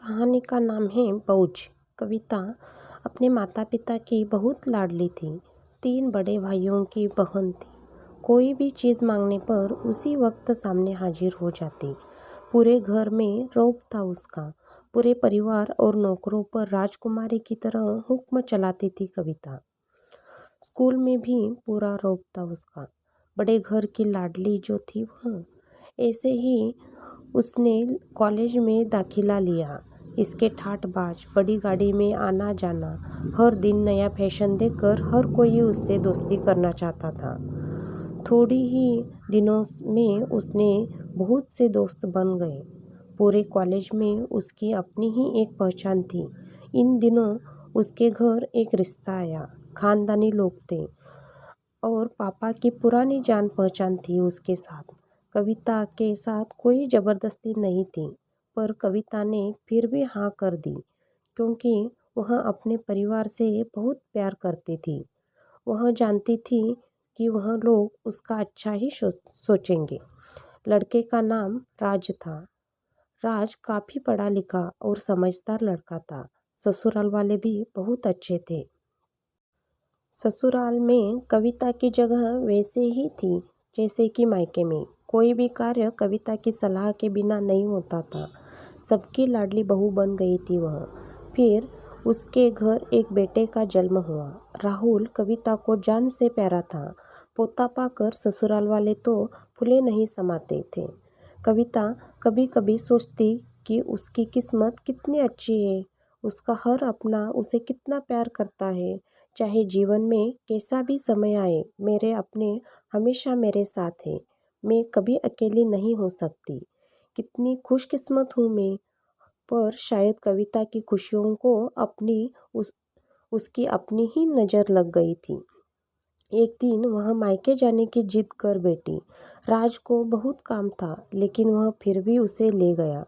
कहानी का नाम है बौज। कविता अपने माता पिता की बहुत लाडली थी। 3 बड़े भाइयों की बहन थी। कोई भी चीज़ मांगने पर उसी वक्त सामने हाजिर हो जाती। पूरे घर में रौब था उसका। पूरे परिवार और नौकरों पर राजकुमारी की तरह हुक्म चलाती थी कविता। स्कूल में भी पूरा रौब था उसका। बड़े घर की लाडली जो थी वह। ऐसे ही उसने कॉलेज में दाखिला लिया। इसके ठाठबाज बड़ी गाड़ी में आना जाना, हर दिन नया फैशन देखकर हर कोई उससे दोस्ती करना चाहता था। थोड़ी ही दिनों में उसने बहुत से दोस्त बन गए। पूरे कॉलेज में उसकी अपनी ही एक पहचान थी। इन दिनों उसके घर एक रिश्ता आया। खानदानी लोग थे और पापा की पुरानी जान पहचान थी उसके साथ। कविता के साथ कोई ज़बरदस्ती नहीं थी, पर कविता ने फिर भी हाँ कर दी, क्योंकि वह अपने परिवार से बहुत प्यार करती थी। वह जानती थी कि वह लोग उसका अच्छा ही सोचेंगे। लड़के का नाम राज था। राज काफ़ी पढ़ा लिखा और समझदार लड़का था। ससुराल वाले भी बहुत अच्छे थे। ससुराल में कविता की जगह वैसे ही थी जैसे कि मायके में। कोई भी कार्य कविता की सलाह के बिना नहीं होता था। सबकी लाडली बहू बन गई थी वह। फिर उसके घर एक बेटे का जन्म हुआ। राहुल कविता को जान से प्यारा था। पोता पाकर ससुराल वाले तो फूले नहीं समाते थे। कविता कभी कभी सोचती कि उसकी किस्मत कितनी अच्छी है। उसका हर अपना उसे कितना प्यार करता है। चाहे जीवन में कैसा भी समय आए, मेरे अपने हमेशा मेरे साथ हैं। मैं कभी अकेली नहीं हो सकती। कितनी खुशकिस्मत हूँ मैं। पर शायद कविता की खुशियों को उसकी अपनी ही नज़र लग गई थी। एक दिन वह मायके जाने की जिद कर बैठी। राज को बहुत काम था, लेकिन वह फिर भी उसे ले गया।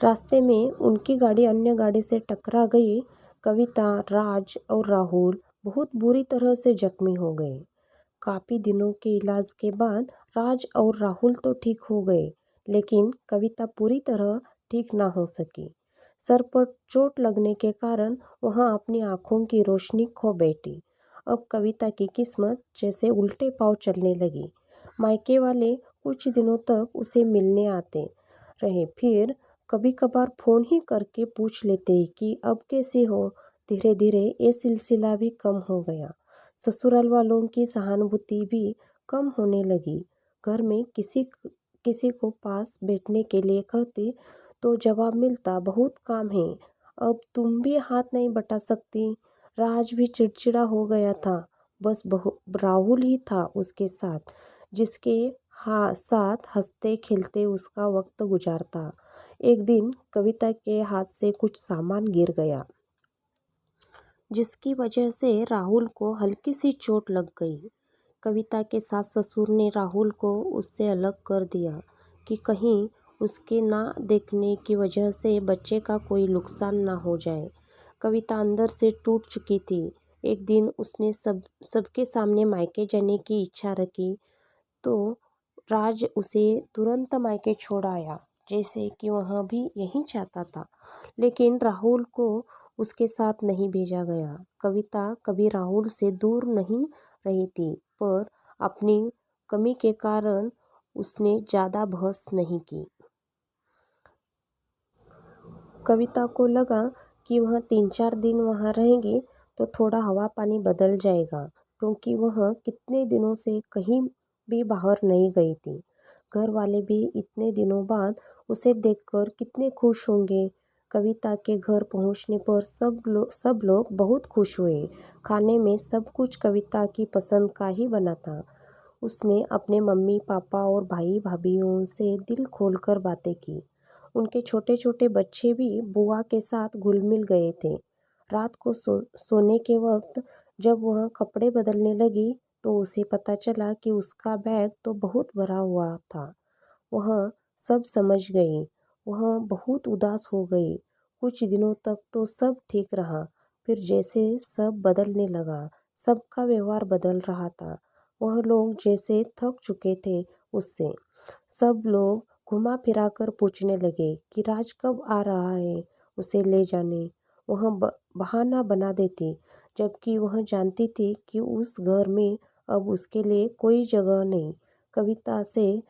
रास्ते में उनकी गाड़ी अन्य गाड़ी से टकरा गई। कविता, राज और राहुल बहुत बुरी तरह से जख्मी हो गए। काफ़ी दिनों के इलाज के बाद राज और राहुल तो ठीक हो गए, लेकिन कविता पूरी तरह ठीक ना हो सकी। सर पर चोट लगने के कारण वह अपनी आँखों की रोशनी खो बैठी। अब कविता की किस्मत जैसे उल्टे पाँव चलने लगी। मायके वाले कुछ दिनों तक उसे मिलने आते रहे, फिर कभी कभार फ़ोन ही करके पूछ लेते कि अब कैसी हो। धीरे धीरे ये सिलसिला भी कम हो गया। ससुराल वालों की सहानुभूति भी कम होने लगी। घर में किसी को पास बैठने के लिए कहती तो जवाब मिलता, बहुत काम है, अब तुम भी हाथ नहीं बटा सकती। राज भी चिड़चिड़ा हो गया था। बस राहुल ही था उसके साथ, जिसके साथ हंसते खेलते उसका वक्त गुजारता। एक दिन कविता के हाथ से कुछ सामान गिर गया, जिसकी वजह से राहुल को हल्की सी चोट लग गई। कविता के सास ससुर ने राहुल को उससे अलग कर दिया कि कहीं उसके ना देखने की वजह से बच्चे का कोई नुकसान ना हो जाए। कविता अंदर से टूट चुकी थी। एक दिन उसने सबके सामने मायके जाने की इच्छा रखी तो राज उसे तुरंत मायके छोड़ आया, जैसे कि वह भी यही चाहता था। लेकिन राहुल को उसके साथ नहीं भेजा गया। कविता कभी राहुल से दूर नहीं रही थी, पर अपनी कमी के कारण उसने ज़्यादा बहस नहीं की। कविता को लगा कि वह 3-4 दिन वहाँ रहेगी तो थोड़ा हवा पानी बदल जाएगा, क्योंकि वह कितने दिनों से कहीं भी बाहर नहीं गई थी। घर वाले भी इतने दिनों बाद उसे देखकर कितने खुश होंगे। कविता के घर पहुंचने पर सब लोग बहुत खुश हुए। खाने में सब कुछ कविता की पसंद का ही बना था। उसने अपने मम्मी पापा और भाई भाभीयों से दिल खोलकर बातें की। उनके छोटे छोटे बच्चे भी बुआ के साथ घुल मिल गए थे। रात को सोने के वक्त जब वह कपड़े बदलने लगी तो उसे पता चला कि उसका बैग तो बहुत भरा हुआ था। वह सब समझ गई। वह बहुत उदास हो गई। कुछ दिनों तक तो सब ठीक रहा, फिर जैसे सब बदलने लगा। सबका व्यवहार बदल रहा था। वह लोग जैसे थक चुके थे उससे। सब लोग घुमा फिरा कर पूछने लगे कि राज कब आ रहा है। उसे ले जाने। वह बहाना बना देती, जबकि वह जानती थी कि उस घर में अब उसके लिए कोई जगह नहीं। कविता से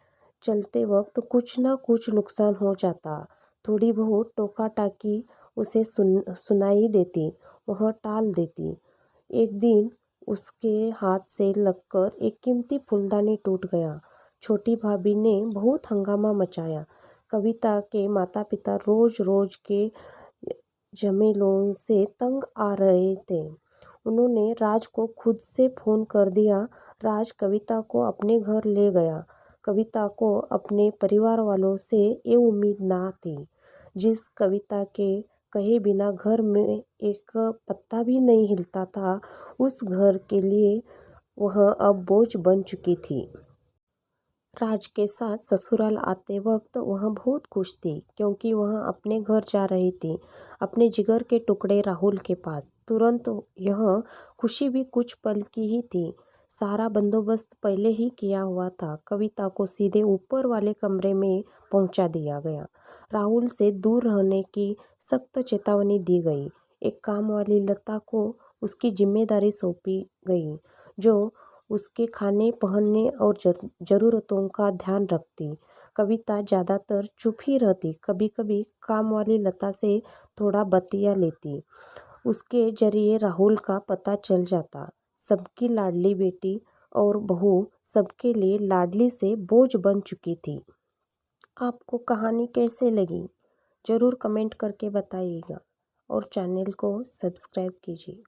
चलते वक्त कुछ ना कुछ नुकसान हो जाता। थोड़ी बहुत टोका टाकी उसे सुनाई देती, वह टाल देती। एक दिन उसके हाथ से लगकर एक कीमती फूलदानी टूट गया। छोटी भाभी ने बहुत हंगामा मचाया। कविता के माता पिता रोज रोज के झमेलों से तंग आ रहे थे। उन्होंने राज को खुद से फोन कर दिया। राज कविता को अपने घर ले गया। कविता को अपने परिवार वालों से ये उम्मीद ना थी। जिस कविता के कहे बिना घर में एक पत्ता भी नहीं हिलता था, उस घर के लिए वह अब बोझ बन चुकी थी। राज के साथ ससुराल आते वक्त वह बहुत खुश थी, क्योंकि वह अपने घर जा रही थी, अपने जिगर के टुकड़े राहुल के पास। तुरंत यह खुशी भी कुछ पल की ही थी। सारा बंदोबस्त पहले ही किया हुआ था। कविता को सीधे ऊपर वाले कमरे में पहुंचा दिया गया। राहुल से दूर रहने की सख्त चेतावनी दी गई। एक काम वाली लता को उसकी जिम्मेदारी सौंपी गई, जो उसके खाने पहनने और ज़रूरतों का ध्यान रखती। कविता ज़्यादातर चुप ही रहती, कभी कभी काम वाली लता से थोड़ा बतिया लेती। उसके जरिए राहुल का पता चल जाता। सबकी लाडली बेटी और बहू सबके लिए लाडली से बोझ बन चुकी थी। आपको कहानी कैसे लगी? ज़रूर कमेंट करके बताइएगा और चैनल को सब्सक्राइब कीजिए।